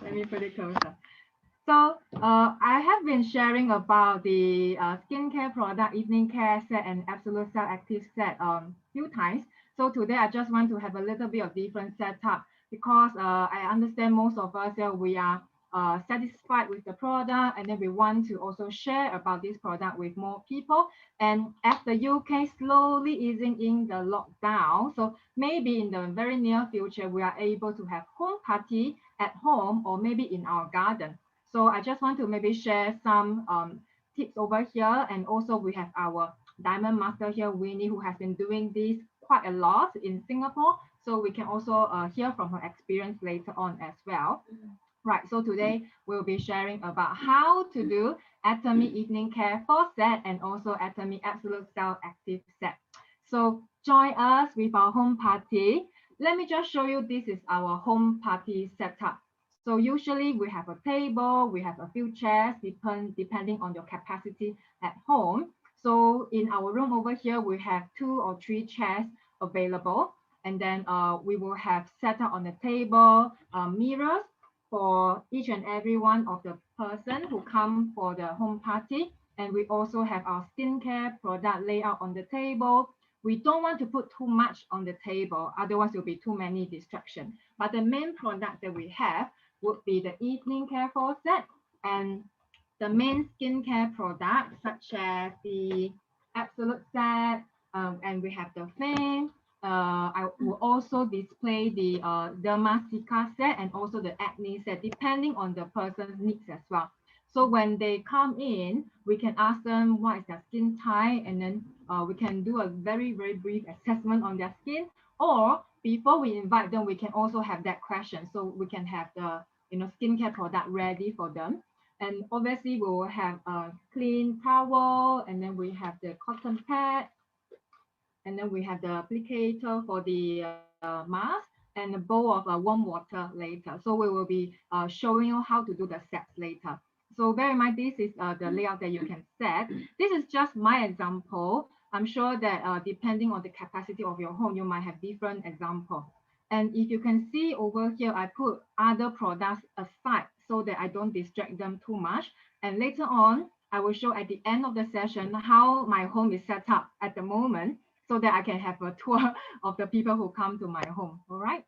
Let me put it closer. So I have been sharing about the skincare product, evening care set, and absolute cell active set few times. So today I just want to have a little bit of different setup because I understand most of us we are satisfied with the product, and then we want to also share about this product with more people. And as the UK slowly easing in the lockdown, so maybe in the very near future we are able to have home party at home or maybe in our garden. So I just want to maybe share some tips over here. And also we have our diamond master here, Winnie, who has been doing this quite a lot in Singapore. So we can also hear from her experience later on as well. Right, so today we'll be sharing about how to do Atomy Evening Care 4 set and also Atomy Absolute Cell Active set. So join us with our home party. Let me just show you, this is our home party setup. So usually we have a table, we have a few chairs, depending on your capacity at home. So in our room over here, we have 2 or 3 chairs available. And then we will have set up on the table mirrors for each and every one of the person who come for the home party. And we also have our skincare product layout on the table. We don't want to put too much on the table, otherwise there will be too many distractions. But the main product that we have would be the evening care for set and the main skincare products such as the absolute set, and we have the flame. I will also display the Dermasika set and also the acne set, depending on the person's needs as well. So when they come in, we can ask them what is their skin type, and then we can do a very, very brief assessment on their skin. Or before we invite them, we can also have that question. So we can have the skincare product ready for them. And obviously we will have a clean towel, and then we have the cotton pad, and then we have the applicator for the mask, and a bowl of warm water later. So we will be showing you how to do the sets later. So bear in mind, this is the layout that you can set. This is just my example. I'm sure that depending on the capacity of your home, you might have different example. And if you can see over here, I put other products aside so that I don't distract them too much. And later on, I will show at the end of the session how my home is set up at the moment so that I can have a tour of the people who come to my home. All right.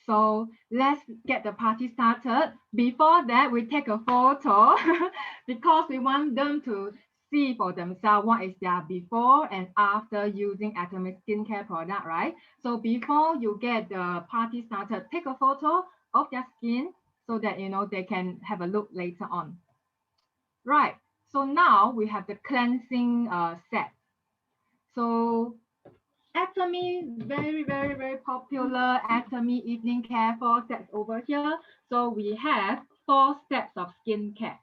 So let's get the party started. Before that, we take a photo because we want them to see for themselves what is their before and after using Atomy skincare product, right? So before you get the party started, take a photo of their skin so that they can have a look later on. Right. So now we have the cleansing set. So Atomy, very, very, very popular Atomy evening care 4 steps over here. So we have 4 steps of skincare.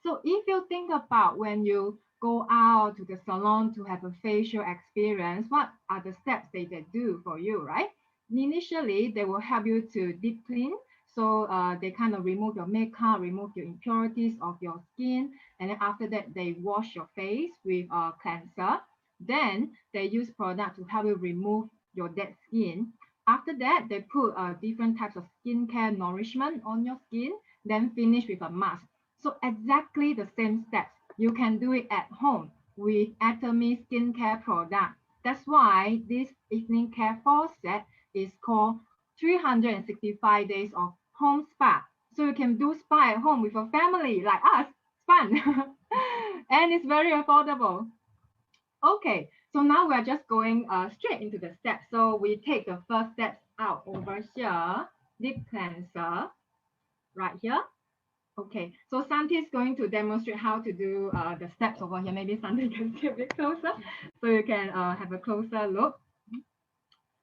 So if you think about when you go out to the salon to have a facial experience, what are the steps they do for you, right? Initially, they will help you to deep clean. So they kind of remove your makeup, remove your impurities of your skin. And then after that, they wash your face with a cleanser. Then they use product to help you remove your dead skin. After that, they put different types of skincare nourishment on your skin, then finish with a mask. So exactly the same steps. You can do it at home with Atomy skincare product. That's why this evening care 4 set is called 365 days of home spa. So you can do spa at home with your family like us. It's fun. And it's very affordable. Okay, so now we're just going straight into the steps. So we take the first steps out over here, deep cleanser, right here. Okay, so Santi is going to demonstrate how to do the steps over here. Maybe Santi can see a bit closer so you can have a closer look.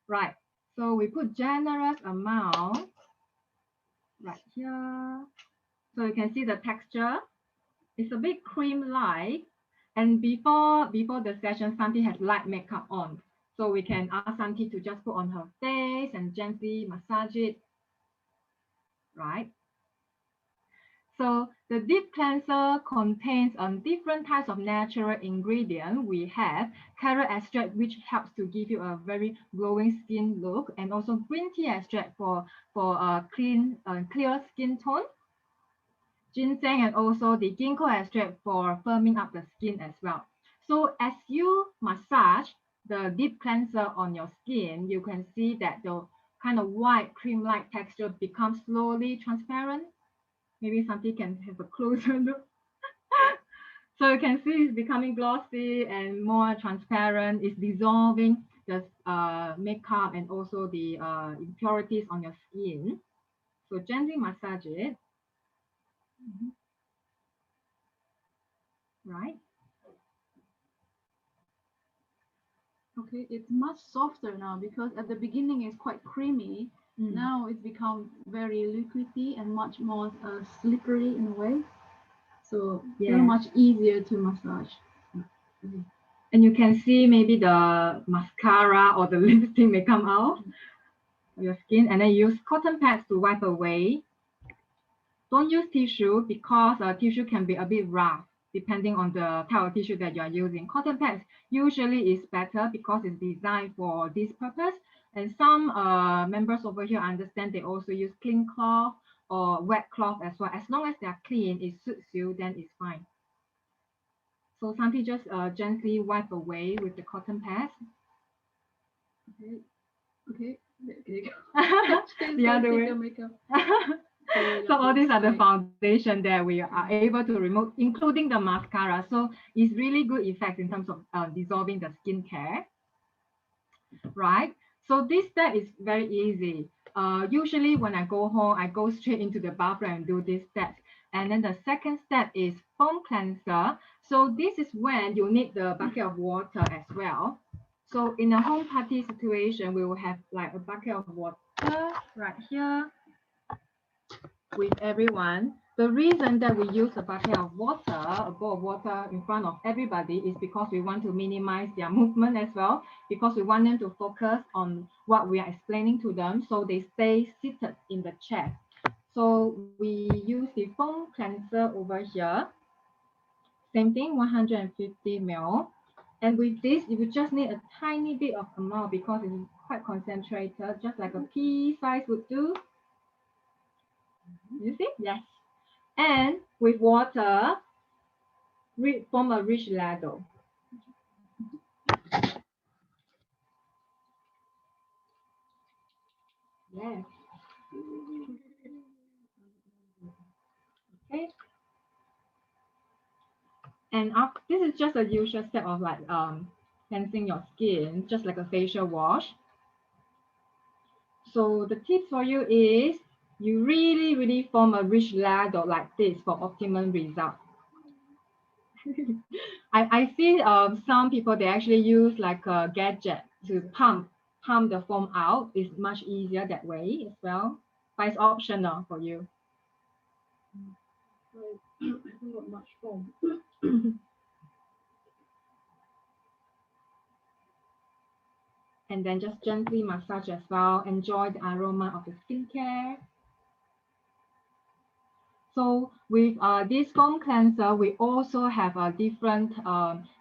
Right, so we put generous amount right here. So you can see the texture. It's a bit cream-like. And before the session, Santi has light makeup on. So we can ask Santi to just put on her face and gently massage it. Right. So the deep cleanser contains different types of natural ingredients. We have carrot extract, which helps to give you a very glowing skin look, and also green tea extract for clear skin tone. Ginseng and also the ginkgo extract for firming up the skin as well. So as you massage the deep cleanser on your skin, you can see that the kind of white cream-like texture becomes slowly transparent. Maybe something can have a closer look. So you can see it's becoming glossy and more transparent. It's dissolving the makeup and also the impurities on your skin. So gently massage it. Right? Okay, it's much softer now because at the beginning it's quite creamy. Now it's become very liquidy and much more slippery in a way. So very much easier to massage. And you can see maybe the mascara or the lipstick may come out of your skin, and then use cotton pads to wipe away. Don't use tissue because tissue can be a bit rough depending on the type of tissue that you are using. Cotton pads usually is better because it's designed for this purpose. And some members over here understand they also use clean cloth or wet cloth as well. As long as they are clean, it suits you, then it's fine. So Santi, just gently wipe away with the cotton pads. Okay. Okay. The other way. So all these are the foundation that we are able to remove, including the mascara. So it's really good effect in terms of dissolving the skincare, right? So this step is very easy. Usually when I go home, I go straight into the bathroom and do this step. And then the second step is foam cleanser. So this is when you need the bucket of water as well. So in a home party situation, we will have like a bucket of water right here with everyone. The reason that we use a bucket of water, a bowl of water in front of everybody is because we want to minimize their movement as well, because we want them to focus on what we are explaining to them so they stay seated in the chair. So we use the foam cleanser over here. Same thing, 150 ml. And with this, you will just need a tiny bit of amount because it's quite concentrated, just like a pea size would do. You see? Yes. And with water, form a rich ladle. Yes. Okay. And this is just a usual step of like cleansing your skin, just like a facial wash. So the tips for you is you really form a rich ladle like this for optimum result. I see some people they actually use like a gadget to pump the foam out. It's much easier that way as well, but it's optional for you. I haven't got much foam. And then just gently massage as well. Enjoy the aroma of the skincare. So with this foam cleanser, we also have a different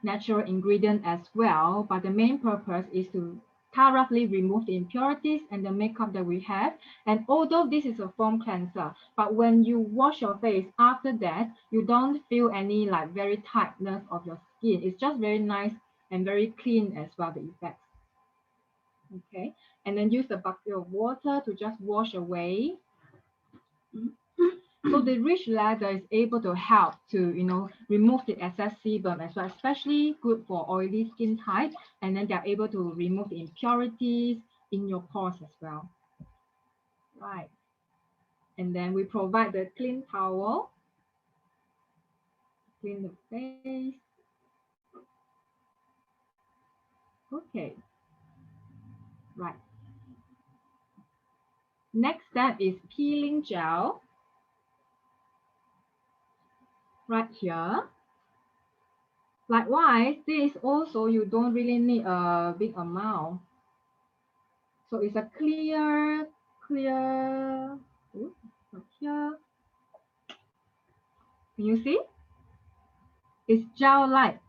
natural ingredient as well. But the main purpose is to thoroughly remove the impurities and the makeup that we have. And although this is a foam cleanser, but when you wash your face after that, you don't feel any like very tightness of your skin. It's just very nice and very clean as well, the effects. Okay, and then use the bucket of water to just wash away. So the rich lather is able to help to, remove the excess sebum as well, especially good for oily skin type. And then they're able to remove the impurities in your pores as well. Right. And then we provide the clean towel. Clean the face. Okay. Right. Next step is peeling gel. Right here. Likewise, this also you don't really need a big amount. So it's a clear, right here. Can you see? It's gel-like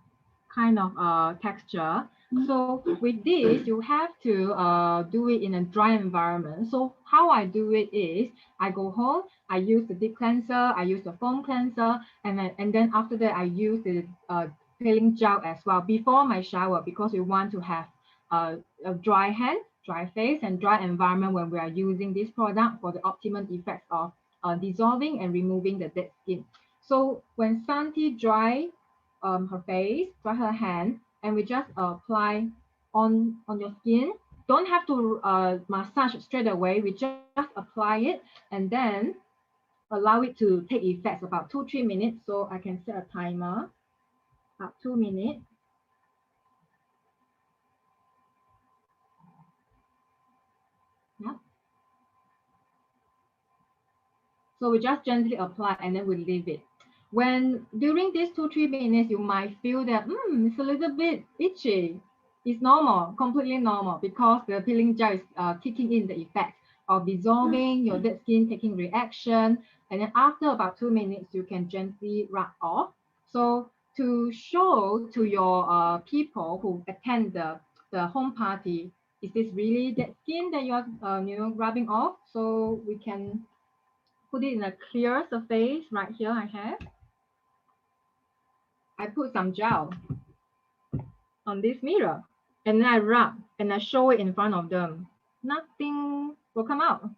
kind of texture. So with this, you have to do it in a dry environment. So how I do it is, I go home, I use the deep cleanser, I use the foam cleanser, and then after that, I use the peeling gel as well before my shower, because we want to have a dry hand, dry face, and dry environment when we are using this product for the optimum effects of dissolving and removing the dead skin. So when Santi dry her face, dry her hand, and we just apply on your skin. Don't have to massage straight away. We just apply it and then allow it to take effects about 2-3 minutes. So I can set a timer, about 2 minutes. Yeah. So we just gently apply and then we leave it. When during these 2-3 minutes, you might feel that it's a little bit itchy. It's normal, completely normal, because the peeling gel is kicking in the effect of dissolving your dead skin, taking reaction. And then after about 2 minutes, you can gently rub off. So to show to your people who attend the home party, is this really dead skin that you're rubbing off? So we can put it in a clear surface. Right here I put some gel on this mirror, and then I rub and I show it in front of them. Nothing will come out.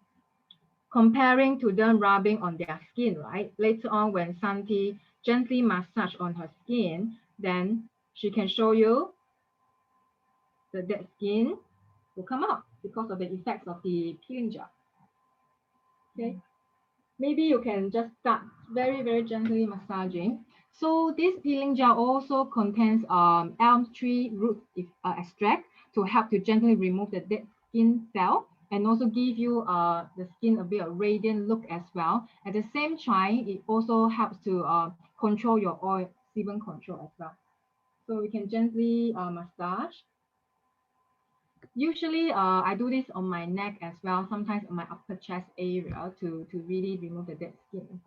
Comparing to them rubbing on their skin, right? Later on, when Santi gently massage on her skin, then she can show you the dead skin will come out because of the effects of the peeling gel. Okay. Maybe you can just start very, very gently massaging. So this peeling gel also contains elm tree root extract to help to gently remove the dead skin cell and also give you the skin a bit of radiant look as well. At the same time, it also helps to control your oil sebum control as well. So we can gently massage. Usually, I do this on my neck as well, sometimes on my upper chest area to really remove the dead skin.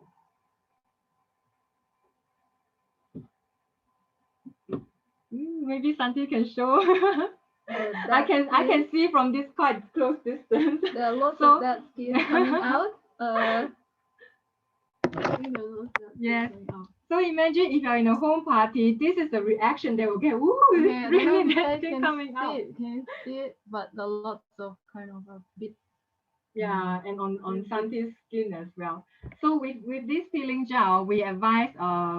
Maybe Santi can show. I can see from this quite close distance. There are lots of that skin coming out. Yes. So imagine if you're in a home party, this is the reaction they will get. Ooh, it's really that thing coming out. Can you see it? But there are lots of kind of a bit. Yeah, and on Santi's skin as well. So with this peeling gel, we advise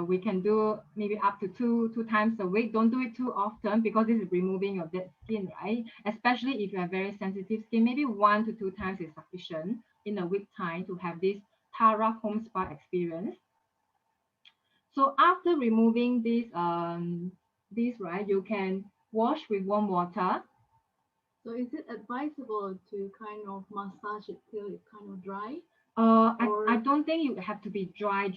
we can do maybe up to two times a week. Don't do it too often because this is removing your dead skin, right? Especially if you have very sensitive skin, maybe 1 to 2 times is sufficient in a week time to have this Tara home spa experience. So after removing this right, you can wash with warm water. So is it advisable to kind of massage it till it's kind of dry? I don't think you have to be dry.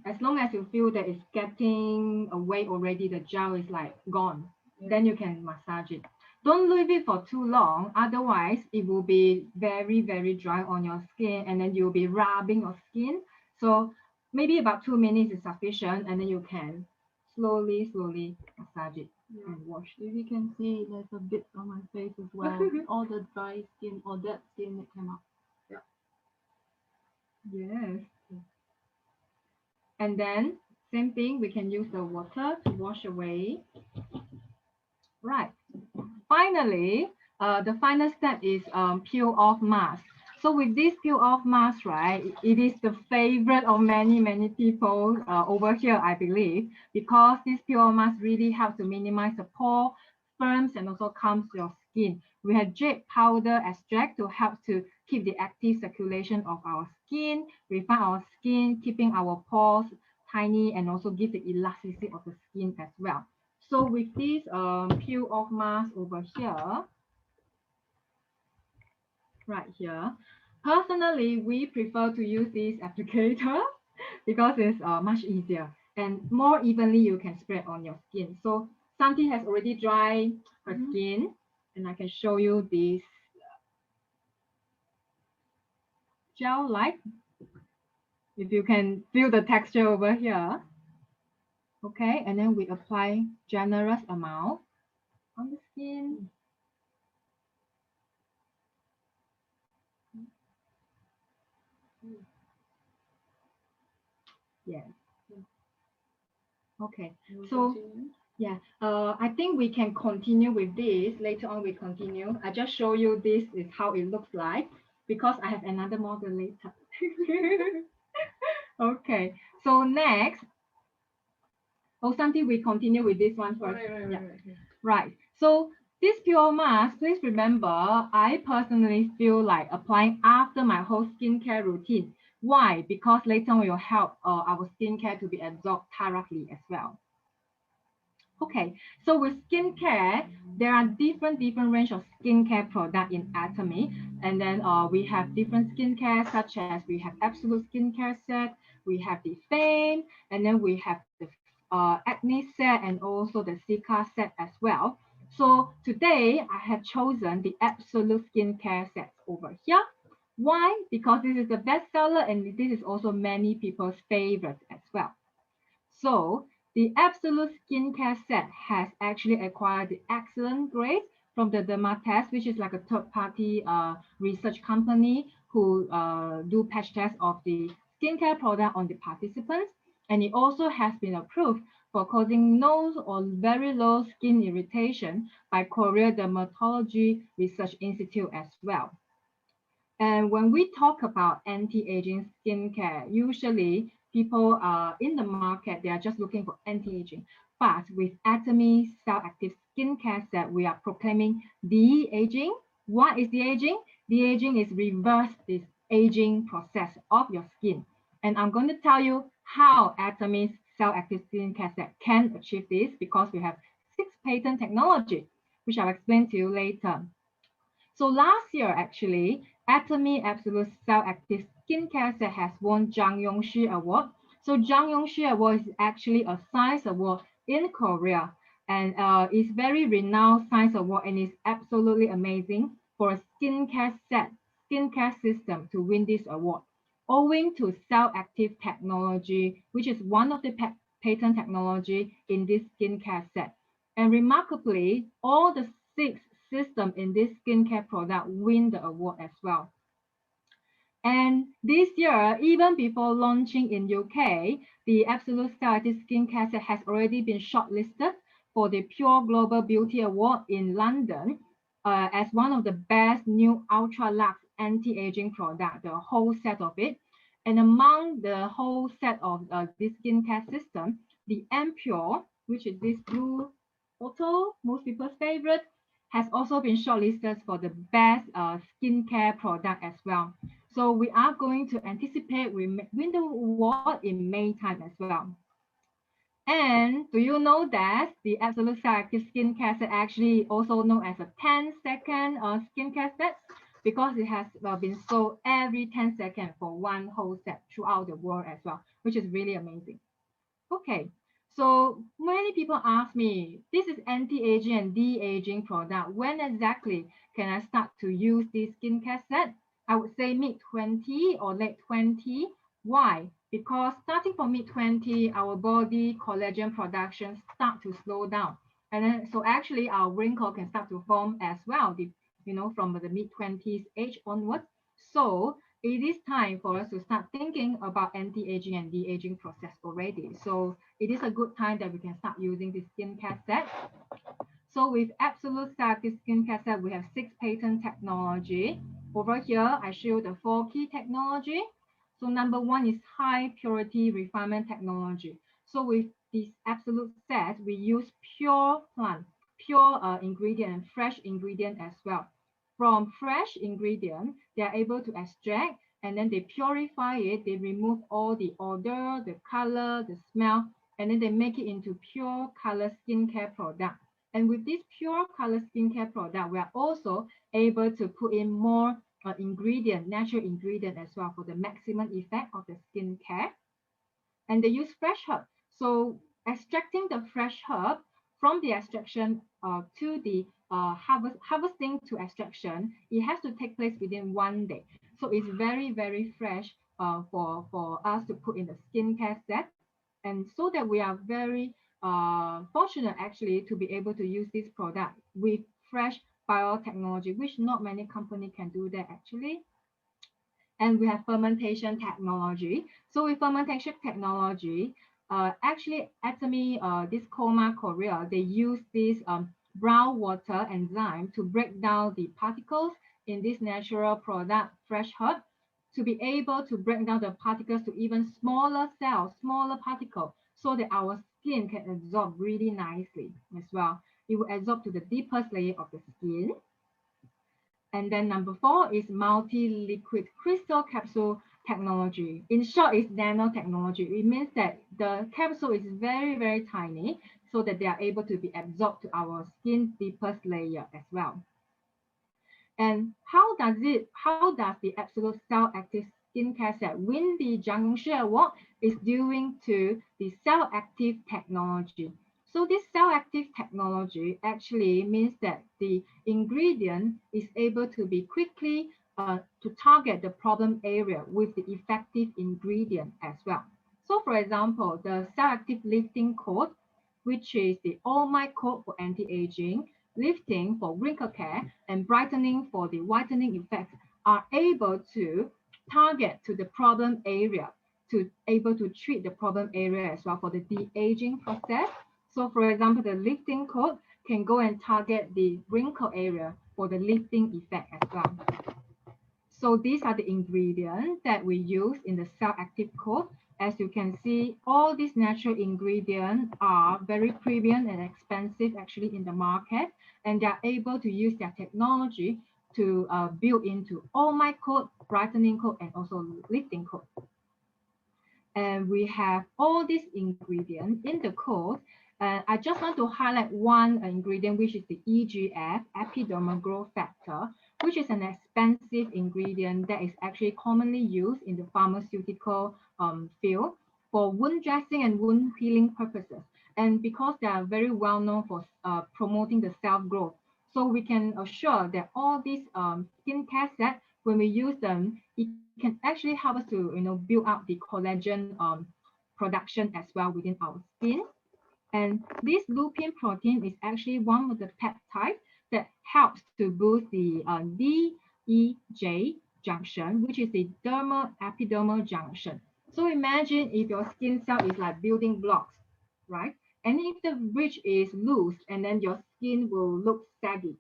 As long as you feel that it's getting away already, the gel is like gone, then you can massage it. Don't leave it for too long, otherwise it will be very, very dry on your skin, and then you'll be rubbing your skin. So maybe about 2 minutes is sufficient, and then you can slowly massage it and wash. If you can see, there's a bit on my face as well. All the dry skin or dead skin that came out. Yes. And then same thing, we can use the water to wash away. Right. Finally, the final step is peel off mask. So with this peel off mask, right, it is the favorite of many people over here, I believe, because this peel off mask really helps to minimize the pore, firms, and also calms your skin. We have jade powder extract to help to keep the active circulation of our skin, refine our skin, keeping our pores tiny, and also give the elasticity of the skin as well. So with this peel off mask over here, right here, personally, we prefer to use this applicator because it's much easier and more evenly you can spread on your skin. So Santi has already dried her skin, and I can show you this gel-like. If you can feel the texture over here. Okay, and then we apply generous amount on the skin. Yes. Okay. So yeah, I think we can continue with this. Later on, we continue. I just show you this is how it looks like because I have another model later. Okay. So next, oh, something we continue with this one first. Right. So this pure mask, please remember, I personally feel like applying after my whole skincare routine. Why? Because later on it will help our skincare to be absorbed thoroughly as well. Okay, so with skincare, there are different range of skincare product in Atomy, and then we have different skincare such as we have Absolute skincare set, we have the Fame, and then we have the Acne set, and also the Sika set as well. So today I have chosen the Absolute skincare set over here. Why? Because this is the bestseller, and this is also many people's favorite as well. So the Absolute Skincare Set has actually acquired the excellent grade from the Dermatest, which is like a third-party research company who do patch tests of the skincare product on the participants. And it also has been approved for causing no or very low skin irritation by Korea Dermatology Research Institute as well. And when we talk about anti-aging skincare, usually people are in the market, they are just looking for anti-aging. But with Atomy Cell Active Skincare Set, we are proclaiming de-aging. What is de-aging? De-aging is reverse this aging process of your skin. And I'm going to tell you how Atomy's Cell Active Skincare Set can achieve this because we have 6 patent technology, which I'll explain to you later. So last year, actually, Atomy Absolute Cell Active Skincare Set has won Jang Yongshi Award. So Jang Yongshi Award is actually a science award in Korea, and it's very renowned science award, and it's absolutely amazing for a skincare system to win this award, owing to cell active technology, which is one of the patent technology in this skincare set. And remarkably, all the 6 systems in this skincare product win the award as well. And this year, even before launching in UK, the Absolute Stylish Skincare Set has already been shortlisted for the Pure Global Beauty Award in London as one of the best new Ultra Luxe anti-aging product, the whole set of it. And among the whole set of this skincare system, the Ampure, which is this blue bottle, most people's favorite, has also been shortlisted for the best skincare product as well. So we are going to anticipate we win the award in May time as well. And do you know that the Absolute Selective Skincare Set actually also known as a 10-second skincare set because it has been sold every 10 seconds for one whole set throughout the world as well, which is really amazing. Okay, so many people ask me, this is anti-aging and de-aging product. When exactly can I start to use this skincare set? I would say mid-20 or late 20. Why? Because starting from mid-20, our body collagen production start to slow down. And then, so actually our wrinkle can start to form as well, from the mid-20s age onwards. So it is time for us to start thinking about anti-aging and de-aging process already. So it is a good time that we can start using the skincare set. So with Absolute Selective Skincare Set, we have 6 patent technology. Over here, I show the 4 key technology. So number 1 is high purity refinement technology. So with this Absolute set, we use pure plant, pure ingredient and fresh ingredient as well. From fresh ingredient, they are able to extract and then they purify it. They remove all the odor, the color, the smell, and then they make it into pure color skincare product. And with this pure color skincare product, we are also able to put in more natural ingredient as well for the maximum effect of the skincare. And they use fresh herb. So extracting the fresh herb from the extraction to the harvesting to extraction, it has to take place within 1 day. So it's very, very fresh for us to put in the skincare set. And so that we are very fortunate actually to be able to use this product with fresh biotechnology, which not many companies can do that actually. And we have fermentation technology. So with fermentation technology, actually Atomy, this Coma Korea, they use this brown water enzyme to break down the particles in this natural product, fresh herb, to be able to break down the particles to even smaller cells, smaller particles, so that our skin can absorb really nicely as well. It will absorb to the deepest layer of the skin. And then number 4 is multi-liquid crystal capsule technology. In short, it's nanotechnology. It means that the capsule is very, very tiny so that they are able to be absorbed to our skin deepest layer as well. And how does the Absolute Cell Active Skincare Set win the Jiangxue Award is due to the cell active technology. So this cell active technology actually means that the ingredient is able to be quickly to target the problem area with the effective ingredient as well. So for example, the cell active lifting coat, which is the all might coat for anti-aging, lifting for wrinkle care, and brightening for the whitening effect, are able to target to the problem area, to able to treat the problem area as well for the de-aging process. So for example, the lifting coat can go and target the wrinkle area for the lifting effect as well. So these are the ingredients that we use in the cell active coat. As you can see, all these natural ingredients are very premium and expensive actually in the market, and they are able to use their technology to build into all my coat, brightening coat, and also lifting coat. And we have all these ingredients in the coat. I just want to highlight one ingredient, which is the EGF, Epidermal Growth Factor, which is an expensive ingredient that is actually commonly used in the pharmaceutical field for wound dressing and wound healing purposes. And because they are very well known for promoting the self-growth, so we can assure that all these skincare sets, when we use them, it can actually help us to build up the collagen production as well within our skin. And this lupin protein is actually one of the peptides that helps to boost the DEJ junction, which is the dermal epidermal junction. So imagine if your skin cell is like building blocks, right? And if the bridge is loose, and then your skin will look saggy.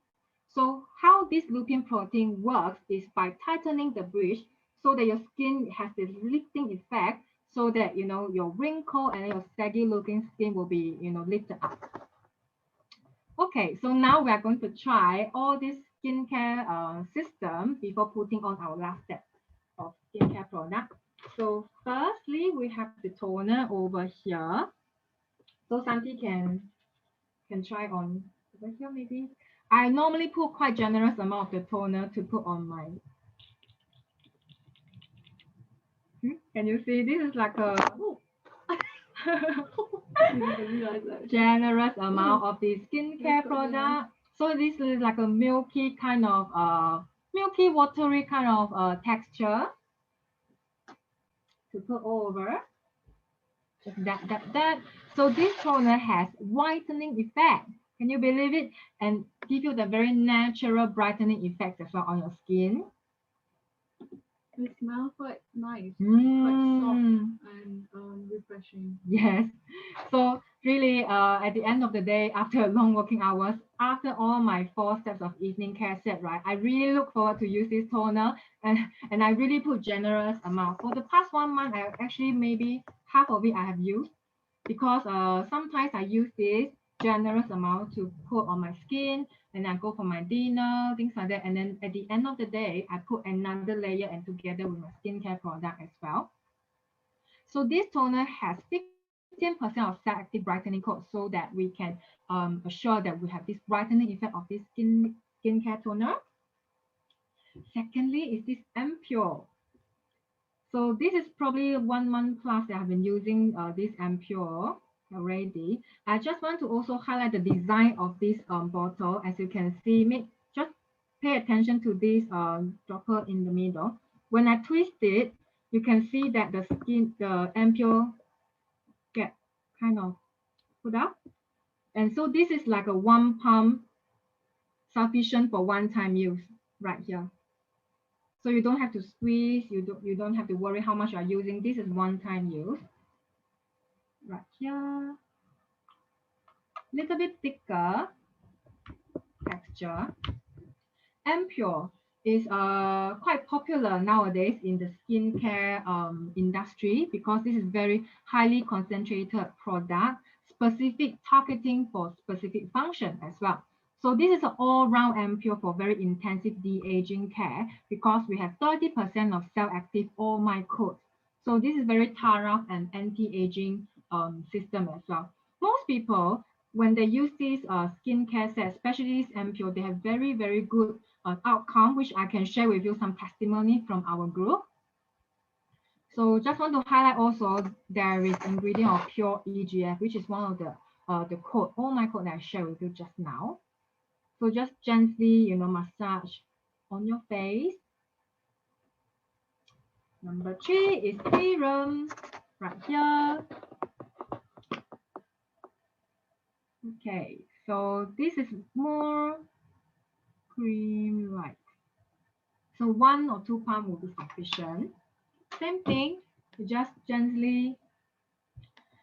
So how this lupin protein works is by tightening the bridge so that your skin has this lifting effect, so that your wrinkle and your saggy looking skin will be lifted up. Okay, so now we are going to try all this skincare system before putting on our last step of skincare product. So firstly, we have the toner over here. So Santi can try on over here maybe. I normally put quite generous amount of the toner to put on my. Can you see? This is like a generous amount of the skincare product. So this is like a milky kind of milky watery kind of texture to put over. Just that. So this toner has whitening effect. Can you believe it? And give you the very natural brightening effect as well on your skin. It smells quite nice, quite soft and refreshing. Yes. So really, at the end of the day, after long working hours, after all my 4 steps of evening care set, right, I really look forward to use this toner, and I really put generous amount. For the past 1 month, I actually maybe half of it I have used, because sometimes I use this generous amount to put on my skin, and I go for my dinner, things like that. And then at the end of the day, I put another layer and together with my skincare product as well. So this toner has 15% of cell active brightening coat, so that we can assure that we have this brightening effect of this skincare toner. Secondly, is this Ampure. So this is probably 1 month plus that I've been using this Ampure already. I just want to also highlight the design of this bottle. As you can see, just pay attention to this dropper in the middle. When I twist it, you can see that the Ampure get kind of put up. And so this is like a 1 pump, sufficient for one-time use right here. So you don't have to squeeze, you don't have to worry how much you are using. This is one-time use. Right here. Little bit thicker texture. Ampure is quite popular nowadays in the skincare industry because this is very highly concentrated product, specific targeting for specific function as well. So this is an all-round ampule for very intensive de-aging care because we have 30% of cell-active all-my coat. So this is very thorough and anti-aging system as well. Most people, when they use this skincare set, especially this ampule, they have very, very good outcome, which I can share with you some testimony from our group. So just want to highlight also there is ingredient of pure EGF, which is one of the code, all my code that I shared with you just now. So just gently, massage on your face. Number 3 is serum right here. Okay, so this is more cream-like. So 1 or 2 pump will be sufficient. Same thing, you just gently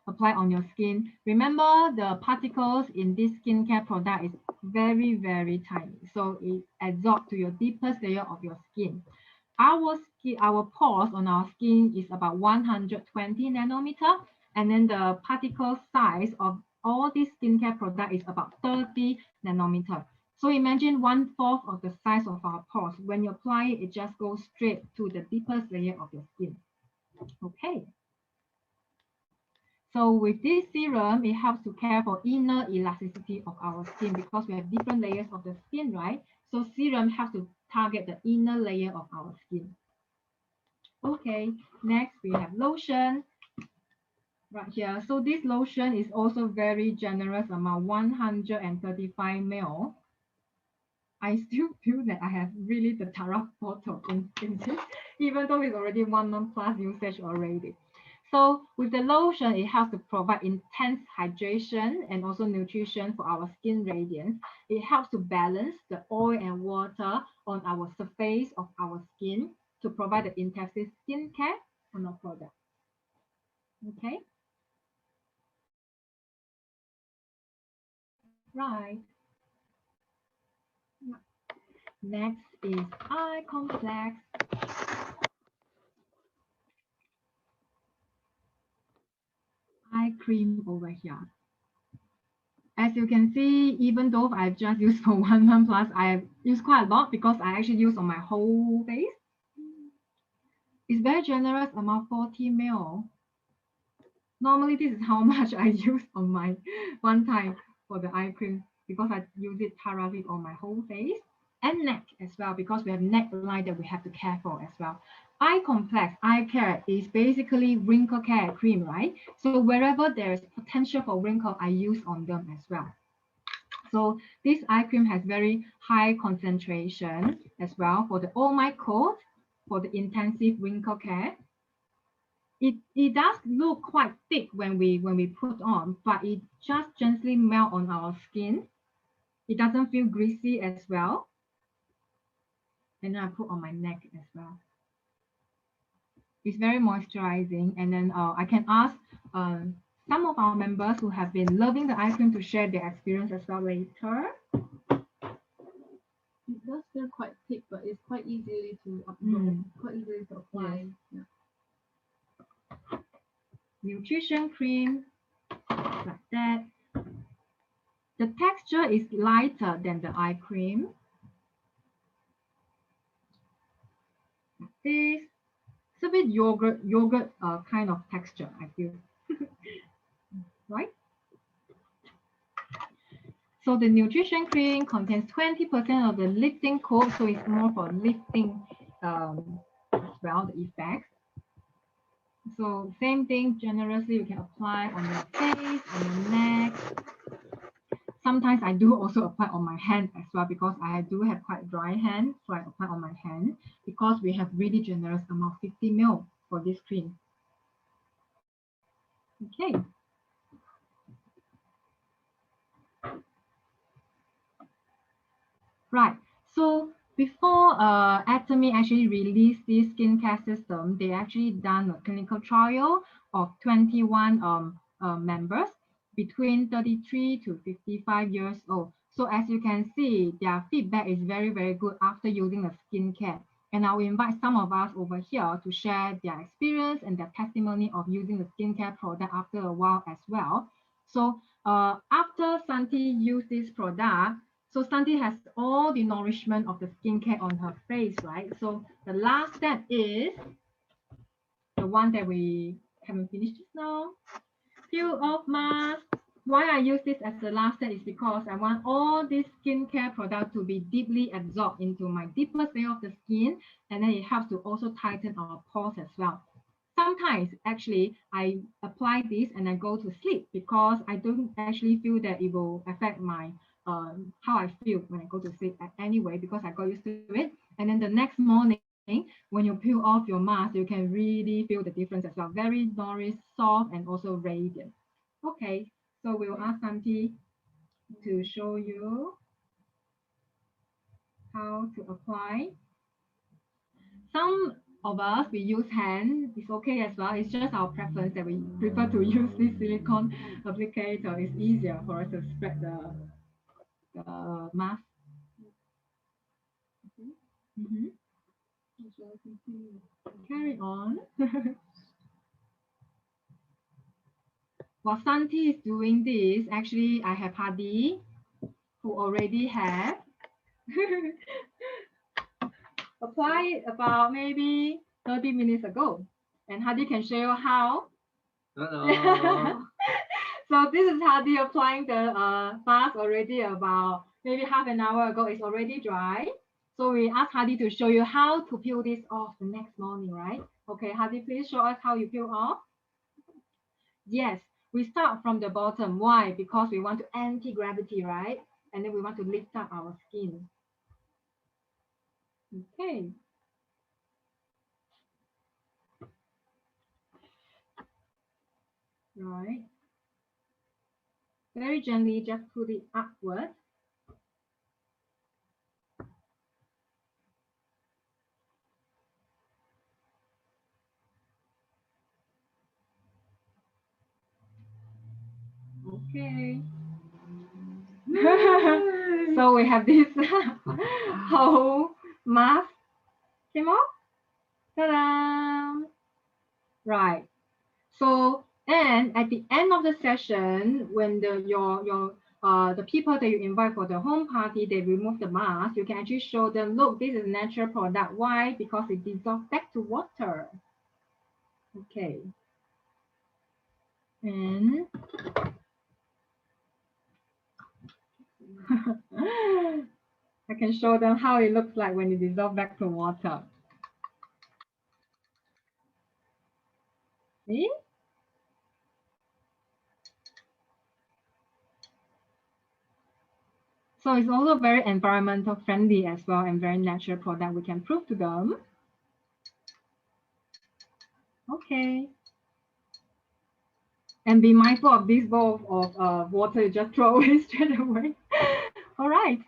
apply on your skin. Remember, the particles in this skincare product is very, very tiny. So it absorbs to your deepest layer of your skin. Our pores on our skin is about 120 nanometer. And then the particle size of all this skincare product is about 30 nanometer. So imagine 1/4 of the size of our pores. When you apply it, it just goes straight to the deepest layer of your skin. Okay. So with this serum, it helps to care for inner elasticity of our skin because we have different layers of the skin, right? So serum helps to target the inner layer of our skin. Okay, next we have lotion right here. So this lotion is also very generous amount, 135 ml. I still feel that I have really the Tara bottle in this, even though it's already 1 month plus usage already. So with the lotion, it helps to provide intense hydration and also nutrition for our skin radiance. It helps to balance the oil and water on our surface of our skin to provide the intensive skincare on our product. Okay. Right. Next is eye complex. Eye cream over here. As you can see, even though I've just used for 1 month plus, I've used quite a lot because I actually use on my whole face. It's very generous, amount 40 ml. Normally, this is how much I use on my one time for the eye cream because I use it thoroughly on my whole face and neck as well because we have neckline that we have to care for as well. Eye complex, eye care is basically wrinkle care cream, right? So wherever there is potential for wrinkle, I use on them as well. So this eye cream has very high concentration as well for the all my coat, for the intensive wrinkle care. It does look quite thick when we put on, but it just gently melt on our skin. It doesn't feel greasy as well. And then I put on my neck as well. It's very moisturizing. And then I can ask some of our members who have been loving the eye cream to share their experience as well later. It does feel quite thick, but it's quite easily to absorb, quite easily to apply. Yes. Yeah. Nutrition cream, like that. The texture is lighter than the eye cream. Like this. It's a bit yogurt kind of texture, I feel. Right? So the nutrition cream contains 20% of the lifting coat, so it's more for lifting as well, the effects. So same thing, generously you can apply on your face, on your neck. Sometimes I do also apply on my hand as well because I do have quite dry hands, so I apply on my hand because we have really generous amount, 50 ml for this cream. Okay. Right. So before Atomy actually released this skincare system, they actually done a clinical trial of 21 members between 33 to 55 years old. So as you can see, their feedback is very, very good after using the skincare. And I will invite some of us over here to share their experience and their testimony of using the skincare product after a while as well. So after Santi used this product, so Santi has all the nourishment of the skincare on her face, right? So the last step is the one that we haven't finished just now. Peel off mask. Why I use this as the last step is because I want all this skincare product to be deeply absorbed into my deepest layer of the skin, and then it helps to also tighten our pores as well. Sometimes actually I apply this and I go to sleep because I don't actually feel that it will affect my how I feel when I go to sleep anyway, because I got used to it. And then the next morning when you peel off your mask, you can really feel the difference as well. Very nourished, soft, and also radiant. Okay, so we'll ask Santi to show you how to apply. Some of us, we use hand. It's okay as well. It's just our preference that we prefer to use this silicone applicator. It's easier for us to spread the mask. Mhm. Carry on. While Santi is doing this, actually, I have Hadi, who already have applied about maybe 30 minutes ago. And Hadi can show you how. Hello. So this is Hadi applying the mask already about maybe half an hour ago. It's already dry. So we asked Hadi to show you how to peel this off the next morning, right? Okay, Hadi, please show us how you peel off. Yes, we start from the bottom. Why? Because we want to anti-gravity, right? And then we want to lift up our skin. Okay. Right. Very gently, just put it upward. Okay. So we have this whole mask came off. Ta-da! Right. So, and at the end of the session, when the people that you invite for the home party, they remove the mask, you can actually show them, look, this is natural product. Why? Because it dissolves back to water. Okay. And I can show them how it looks like when it dissolves back to water. See? So it's also very environmental friendly as well and very natural product we can prove to them. Okay. And be mindful of this bowl of water you just throw away straight away. All right.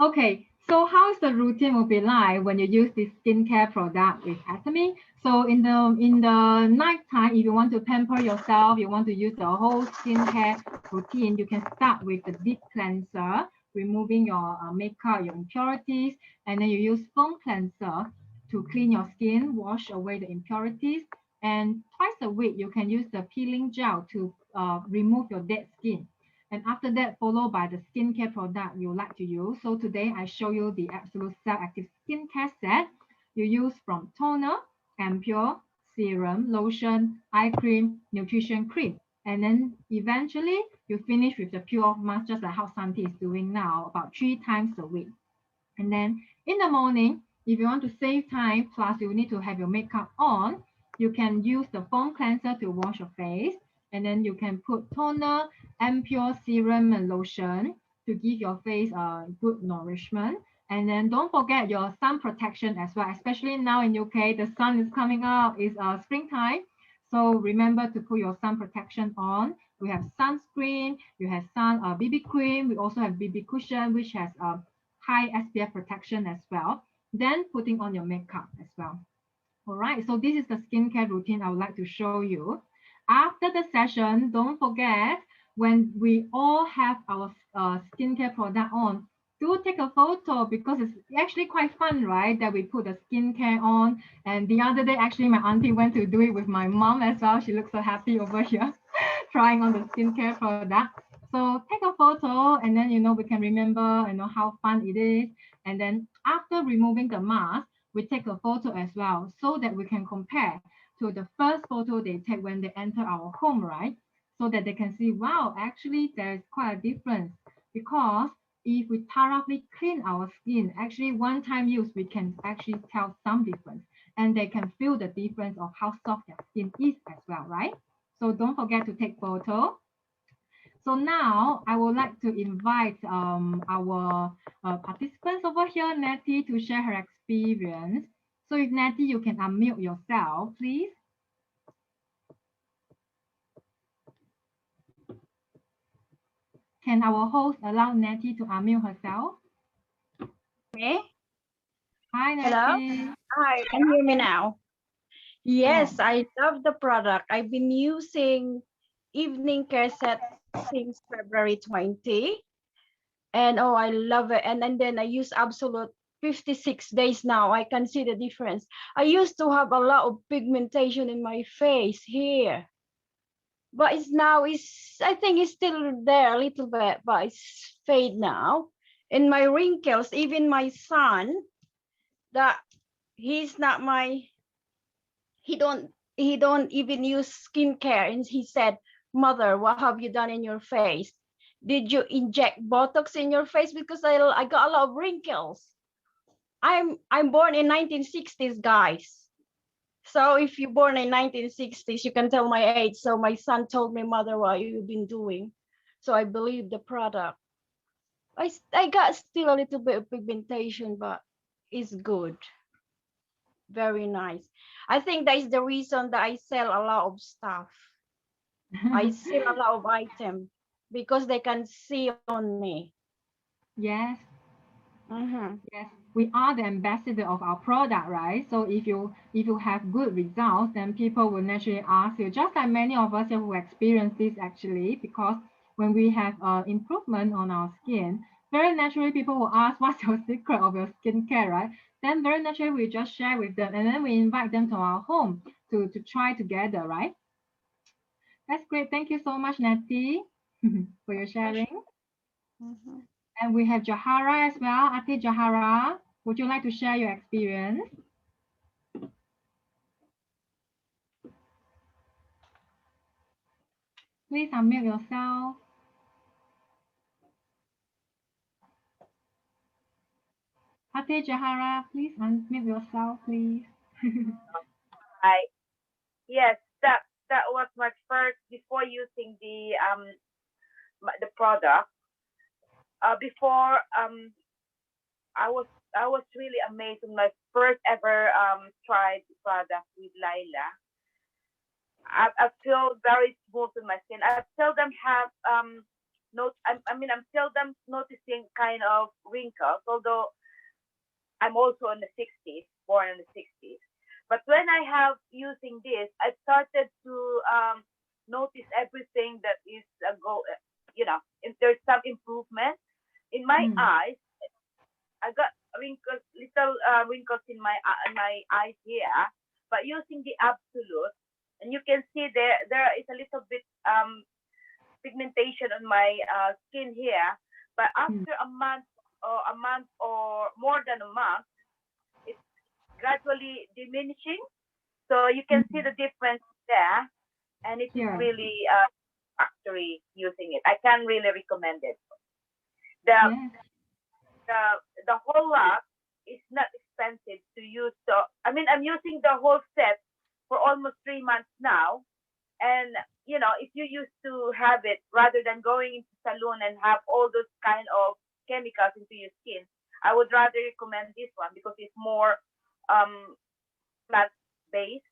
Okay, so how is the routine will be like when you use this skincare product with Atomy? So in the nighttime, if you want to pamper yourself, you want to use the whole skincare routine, you can start with the deep cleanser, removing your makeup, your impurities, and then you use foam cleanser to clean your skin, wash away the impurities. And twice a week, you can use the peeling gel to remove your dead skin. And after that, followed by the skincare product you like to use. So today I show you the Absolute Cell Active Skincare Set. You use from toner, ampule, serum, lotion, eye cream, nutrition cream. And then eventually you finish with the peel off mask, just like how Santi is doing now, about 3 times a week. And then in the morning, if you want to save time, plus you need to have your makeup on, you can use the foam cleanser to wash your face. And then you can put toner, ampule, serum, and lotion to give your face a good nourishment. And then don't forget your sun protection as well, especially now in UK, the sun is coming up, it's springtime. So remember to put your sun protection on. We have sunscreen, you have sun BB cream, we also have BB cushion, which has high SPF protection as well, then putting on your makeup as well. All right, so this is the skincare routine I would like to show you. After the session, don't forget, when we all have our skincare product on, do take a photo because it's actually quite fun, right? That we put the skincare on. And the other day, actually, my auntie went to do it with my mom as well. She looks so happy over here trying on the skincare product. So take a photo and then, we can remember, how fun it is. And then after removing the mask, we take a photo as well so that we can compare to the first photo they take when they enter our home, right? So that they can see, wow, actually there's quite a difference, because if we thoroughly clean our skin, actually one time use, we can actually tell some difference, and they can feel the difference of how soft their skin is as well, right? So don't forget to take photo. So now I would like to invite our participants over here, Nettie, to share her experience. So if Nettie, you can unmute yourself, please. Can our host allow Nettie to unmute herself? Me? Hi, Hello? Nettie. Hi, can you hear me now? Yes. Yes, I love the product. I've been using evening care set since February 20. And oh, I love it. And then I use Absolute 56 days now. I can see the difference. I used to have a lot of pigmentation in my face here. But I think it's still there a little bit, but it's fade now. And my wrinkles, even my son, that he's not my he don't even use skincare, and he said, "Mother, what have you done in your face? Did you inject Botox in your face? Because I got a lot of wrinkles." I'm born in 1960s, guys. So if you're born in 1960s, you can tell my age. So my son told me, "Mother, what you've been doing?" So I believe the product. I got still a little bit of pigmentation, but it's good. Very nice. I think that is the reason that I sell a lot of stuff. I sell a lot of items because they can see on me. Yes. Mm-hmm. Yes, we are the ambassador of our product, right? So if you have good results, then people will naturally ask you, just like many of us who experience this actually, because when we have improvement on our skin, very naturally people will ask, what's your secret of your skincare, right? Then very naturally we just share with them, and then we invite them to our home to try together, right? That's great. Thank you so much, Natty, for your sharing. Mm-hmm. And we have Jahara as well. Ate Jahara, would you like to share your experience? Please unmute yourself. Ate Jahara, please unmute yourself, please. I yes, that was my first before using the product. Before I was really amazed when my first ever tried the product with Laila. I feel very smooth in my skin. I seldom have I'm seldom noticing kind of wrinkles, although I'm also in the 60s, born in the 60s. But when I have using this, I started to notice everything that is if there's some improvement in my eyes. I got wrinkles, little wrinkles in my eyes here. But using the Absolute, and you can see there is a little bit pigmentation on my skin here. But after a month or more than a month, it's gradually diminishing. So you can see the difference there, and it is Yeah. really factory using it. I can really recommend it. The Yes. the whole lot is not expensive to use. So I'm using the whole set for almost 3 months now, and if you used to have it rather than going into salon and have all those kind of chemicals into your skin, I would rather recommend this one because it's more um, plant based,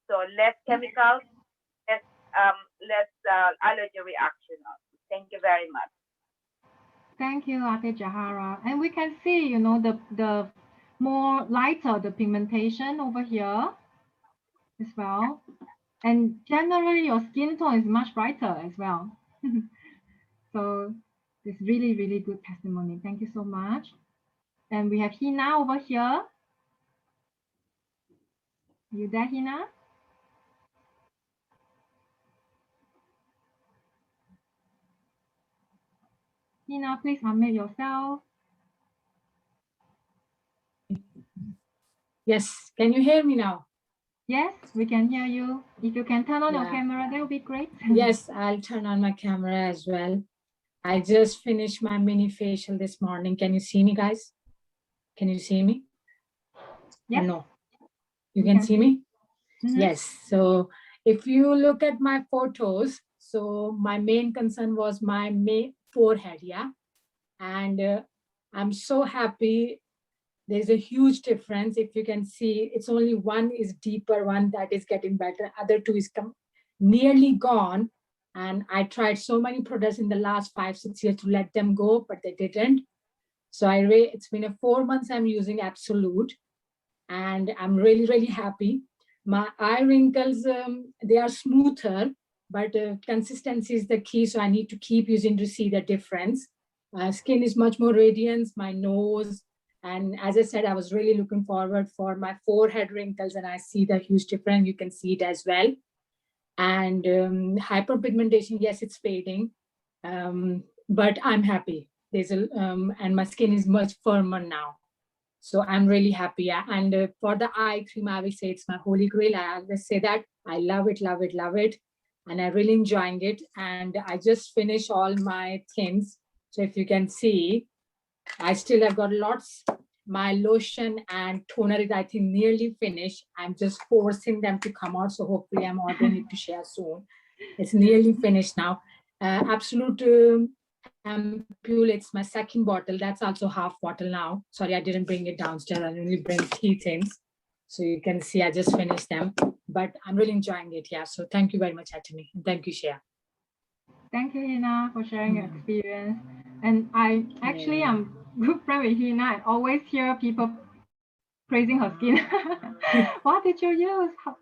so less chemicals, less allergy reaction. Thank you very much. Thank you, Ate Jahara. And we can see, you know, the more lighter the pigmentation over here as well. And generally your skin tone is much brighter as well. So it's really, really good testimony. Thank you so much. And we have Hina over here. You there, Hina? Hina, please unmute yourself. Yes, can you hear me now? Yes, we can hear you. If you can turn on your Yeah. camera, that would be great. Yes, I'll turn on my camera as well. I just finished my mini facial this morning. Can you see me, guys? Can you see me? Yes. Or no? You We can can see see. me? Mhm. Yes. So if you look at my photos, so my main concern was my forehead, yeah? And I'm so happy. There's a huge difference. If you can see, it's only one is deeper, one that is getting better. Other two is nearly gone. And I tried so many products in the last 5-6 years to let them go, but they didn't. So it's been 4 months I'm using Absolute, and I'm really, really happy. My eye wrinkles, they are smoother, but consistency is the key. So I need to keep using to see the difference. Skin is much more radiant, my nose. And as I said, I was really looking forward for my forehead wrinkles, and I see the huge difference. You can see it as well. And hyperpigmentation, yes, it's fading, but I'm happy. And my skin is much firmer now. So I'm really happy. Yeah. And for the eye cream, I will say it's my holy grail. I always say that. I love it, love it, love it. And I'm really enjoying it. And I just finished all my things. So if you can see, I still have got lots. My lotion and toner is, I think, nearly finished. I'm just forcing them to come out. So hopefully I'm ordering it to share soon. It's nearly finished now. Absolute Ampule, it's my second bottle. That's also half bottle now. Sorry, I didn't bring it downstairs. I only bring 3 things. So you can see I just finished them. But I'm really enjoying it. Yeah. So thank you very much, Atomy. Thank you, Shea. Thank you, Hina, for sharing your experience. And I'm good friend with Hina. I always hear people praising her skin. What did you use? How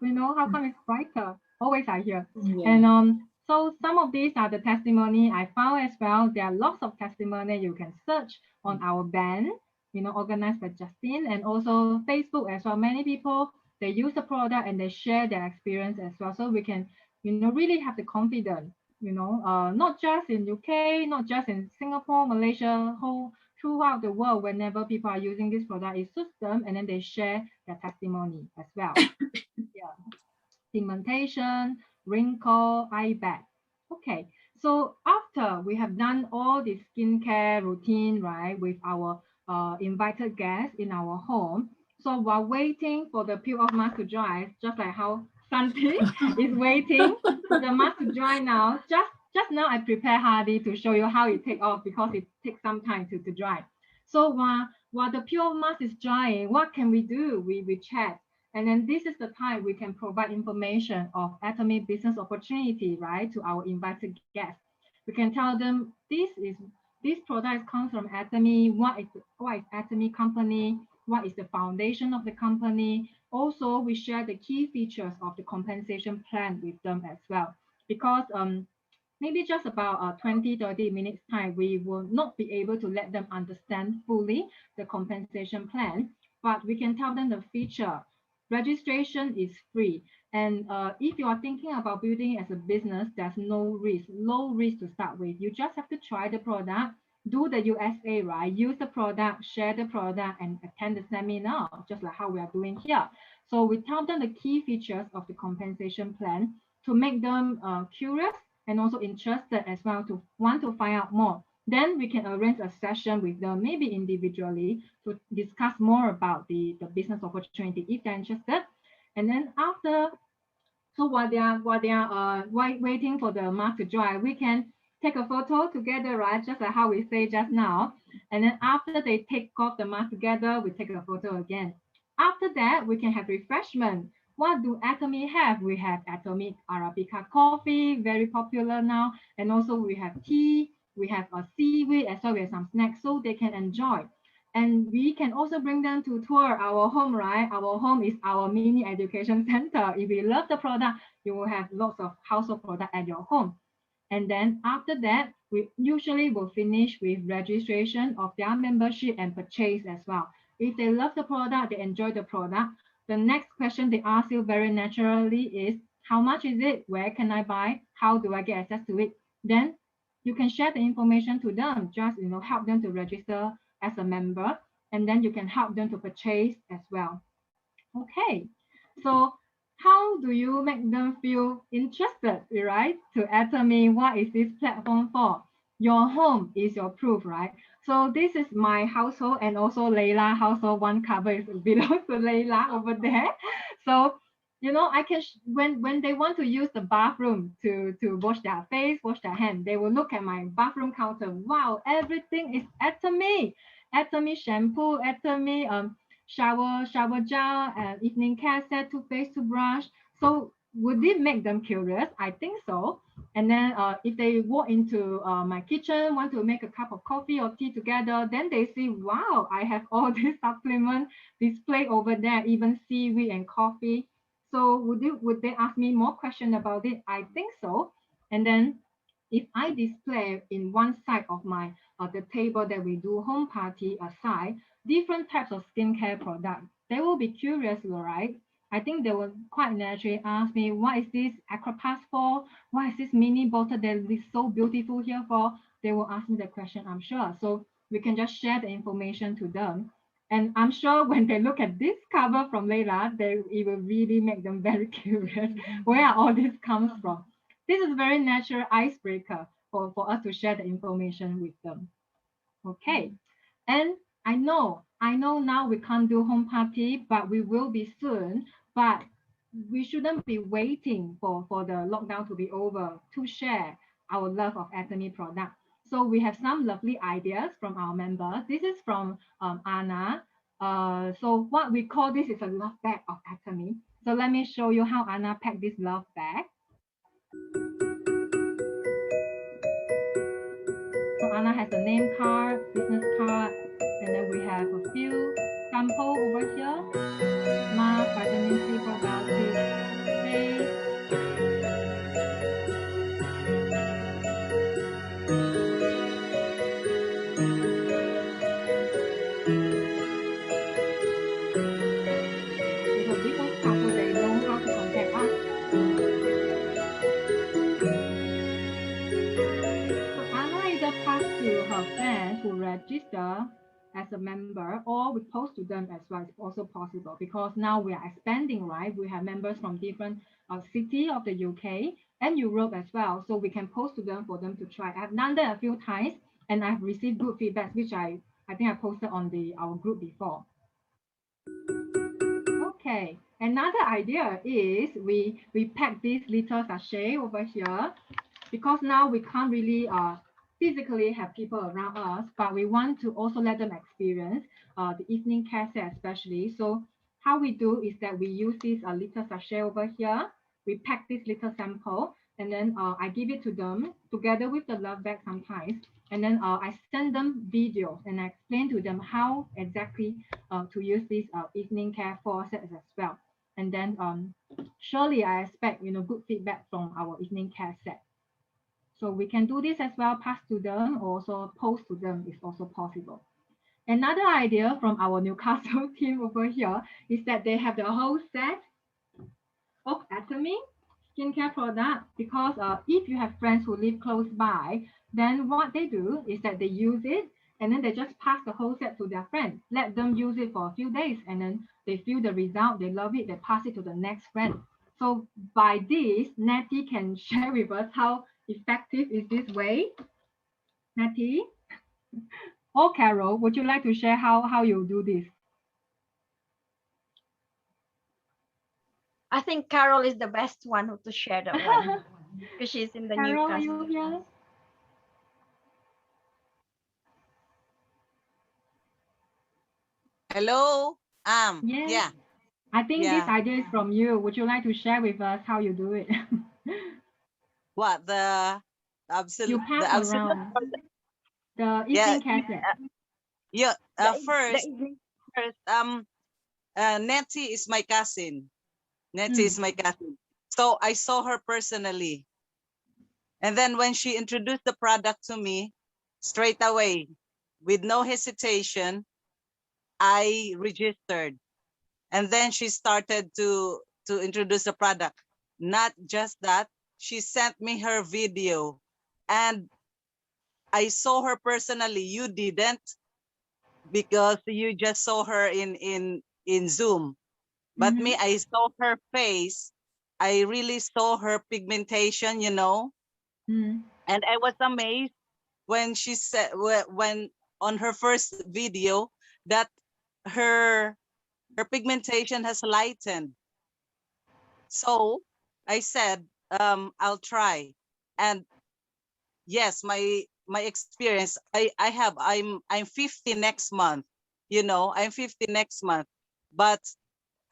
come it's brighter? Always I hear. Yeah. And so some of these are the testimony I found as well. There are lots of testimony you can search on our band, organized by Justine, and also Facebook as well. Many people, they use the product and they share their experience as well. So we can, really have the confidence, not just in UK, not just in Singapore, Malaysia, throughout the world. Whenever people are using this product, it suits them, and then they share their testimony as well. Yeah. Pigmentation, wrinkle, eye bag. Okay, so after we have done all the skincare routine, right, with our invited guests in our home, so while waiting for the peel off mask to dry, just like how Santi is waiting for the mask to dry now, just now I prepare Hardy to show you how it take off, because it takes some time to dry. So while the peel off mask is drying, what can we do? We chat. And then this is the time we can provide information of Atomy business opportunity, right, to our invited guests. We can tell them this product comes from Atomy. What is Atomy company? What is the foundation of the company? Also, we share the key features of the compensation plan with them as well, because maybe just about 20-30 minutes time, we will not be able to let them understand fully the compensation plan, but we can tell them the feature. Registration is free. And if you are thinking about building it as a business, there's no risk, low risk to start with. You just have to try the product, do the USA, right? Use the product, share the product, and attend the seminar, just like how we are doing here. So we tell them the key features of the compensation plan to make them curious and also interested as well, to want to find out more. Then we can arrange a session with them, maybe individually, to discuss more about the business opportunity if they're interested. And then after, so while they are waiting for the mask to dry, we can take a photo together, right? Just like how we say just now. And then after they take off the mask together, we take a photo again. After that, we can have refreshment. What do Atomy have? We have Atomy Arabica coffee, very popular now. And also we have tea. we have a seaweed as well as some snacks so they can enjoy. And we can also bring them to tour our home, right? Our home is our mini education center. If you love the product, you will have lots of household product at your home. And then after that, we usually will finish with registration of their membership and purchase as well. If they love the product, they enjoy the product, the next question they ask you very naturally is, how much is it? Where can I buy? How do I get access to it? Then you can share the information to them, just help them to register as a member, and then you can help them to purchase as well. Okay, so how do you make them feel interested, right? To Atomy, what is this platform for? Your home is your proof, right? So this is my household and also Layla household. One cover is belongs to Layla over there. So I can when they want to use the bathroom to wash their face, wash their hand, they will look at my bathroom counter. Wow, everything is Atomy, Atomy shampoo, Atomy shower gel, and evening care set, toothpaste, toothbrush. So would it make them curious? I think so. And then if they walk into my kitchen, want to make a cup of coffee or tea together, then they see, wow, I have all these supplements displayed over there, even seaweed and coffee. So would they ask me more questions about it? I think so. And then if I display in one side of my the table that we do home party aside, different types of skincare products, they will be curious, right? I think they will quite naturally ask me, what is this Aquapass for? What is this mini bottle that is so beautiful here for? They will ask me the question, I'm sure. So we can just share the information to them. And I'm sure when they look at this cover from Layla, it will really make them very curious where all this comes from. This is a very natural icebreaker for us to share the information with them. Okay. And I know now we can't do home party, but we will be soon. But we shouldn't be waiting for the lockdown to be over to share our love of Atomy product. So we have some lovely ideas from our members. This is from Anna. So what we call this is a love bag of Atomy. So let me show you how Anna packed this love bag. So Anna has a name card, business card, and then we have a few samples over here. Mask, vitamin C, probiotics, face. With a business card so they know how to contact us. So Anna either pass to her friends who register as a member, or we post to them as well. It's also possible because now we are expanding, right? We have members from different cities of the UK and Europe as well. So we can post to them for them to try. I've done that a few times and I've received good feedback, which I think I posted on our group before. Okay, another idea is we pack this little sachet over here because now we can't really physically have people around us, but we want to also let them experience the evening care set especially. So how we do is that we use this little sachet over here. We pack this little sample and then I give it to them together with the love bag sometimes. And then I send them videos and I explain to them how exactly to use this evening care for sets as well. And then surely I expect good feedback from our evening care set. So we can do this as well, pass to them, or also post to them is also possible. Another idea from our Newcastle team over here is that they have the whole set of Atomy skincare product because if you have friends who live close by, then what they do is that they use it and then they just pass the whole set to their friends, let them use it for a few days and then they feel the result, they love it, they pass it to the next friend. So by this, Natty can share with us how effective is this way. Natty or Carol, would you like to share how you do this? I think Carol is the best one to share that one because she's in the Carol, Newcastle. are you here? Hello. Yes. Yeah. I think this idea is from you. Would you like to share with us how you do it? What the absolute? You pass around. The Yeah, evening care set. yeah. The First, evening. Nettie is my cousin. Nettie Mm. is my cousin. So I saw her personally. And then when she introduced the product to me, straight away, with no hesitation, I registered. And then she started to introduce the product. Not just that, she sent me her video. And I saw her personally. You didn't, because you just saw her in Zoom. But me, Mhm. I saw her face. I really saw her pigmentation, you know. Mm. And I was amazed when she said, when on her first video, that her her pigmentation has lightened. So I said, I'll try. And yes, my experience, I'm 50 next month. You know, I'm 50 next month. But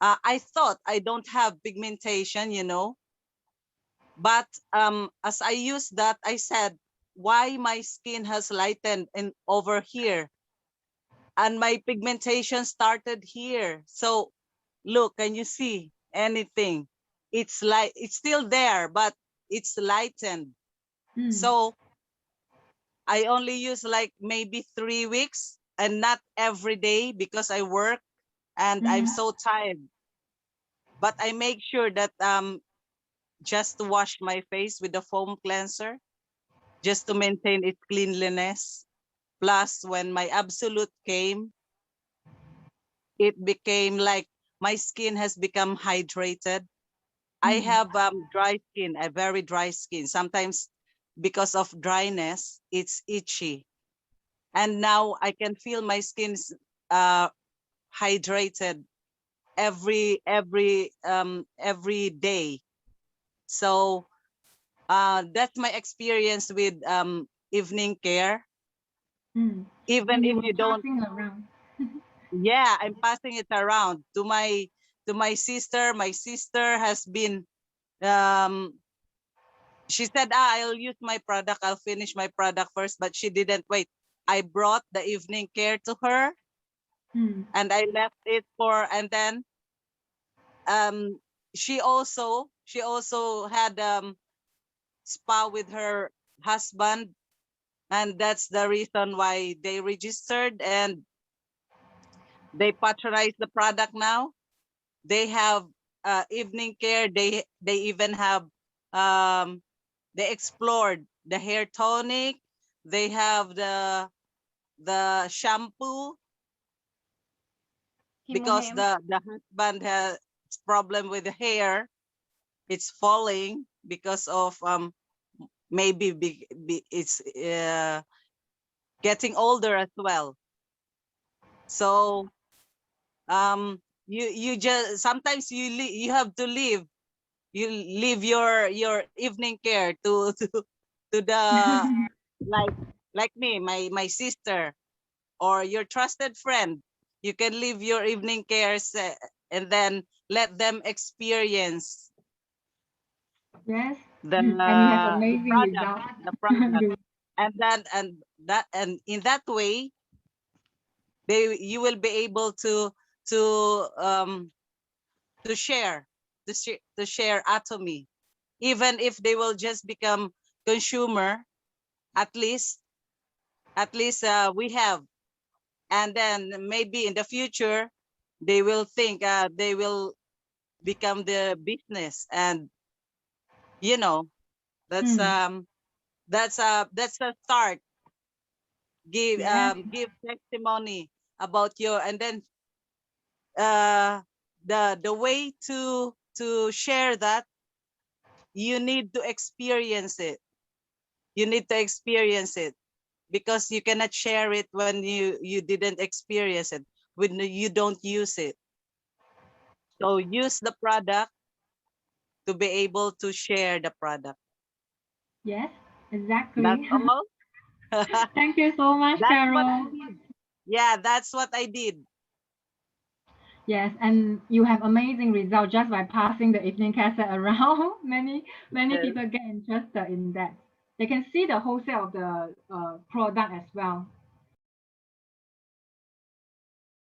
I thought I don't have pigmentation, you know. But as I used that, I said, why my skin has lightened and over here, and my pigmentation started here. So look, can you see anything? It's like it's still there, but it's lightened. Mm. So I only use like maybe 3 weeks, and not every day because I work and I'm Mhm. so tired. But I make sure that just to wash my face with the foam cleanser, just to maintain its cleanliness. Plus, when my absolute came, it became like my skin has become hydrated. I Mm. have dry skin, a very dry skin. Sometimes because of dryness, it's itchy. And now I can feel my skin's uh, hydrated every day. So that's my experience with evening care. Mm. Even And you if were you don't, passing around. yeah, I'm passing it around to my sister. My sister has been she said, I'll use my product, I'll finish my product first, but she didn't wait. I brought the evening care to her, Mm. and I left it for, and then um she also had spa with her husband, and that's the reason why they registered and they patronize the product now. They have evening care. They even have they explored the hair tonic. They have the shampoo, because Him. the husband has problem with the hair. It's falling because of maybe it's getting older as well. So you just sometimes you have to leave, you leave your evening care to to the like me, my sister, or your trusted friend. You can leave your evening cares, and then let them experience Yes. the And you have amazing product, results. the product. You- And then and in that way, you will be able to um to share to share Atomy. Even if they will just become consumer, at least we have. And then maybe in the future they will think, they will become the business. And you know, that's mm. um that's a start. Yes. Give testimony about your, and then uh the way to share that, you need to experience it. You need to experience it, because you cannot share it when you didn't experience it, when you don't use it. So use the product to be able to share the product. Yes. That's Exactly. all. Thank you so much, That's what I Carol. did. Yeah, that's what I did. Yes, and you have amazing results just by passing the evening cassette around. Many Yes. people get interested in that. they can see the wholesale of the product as well.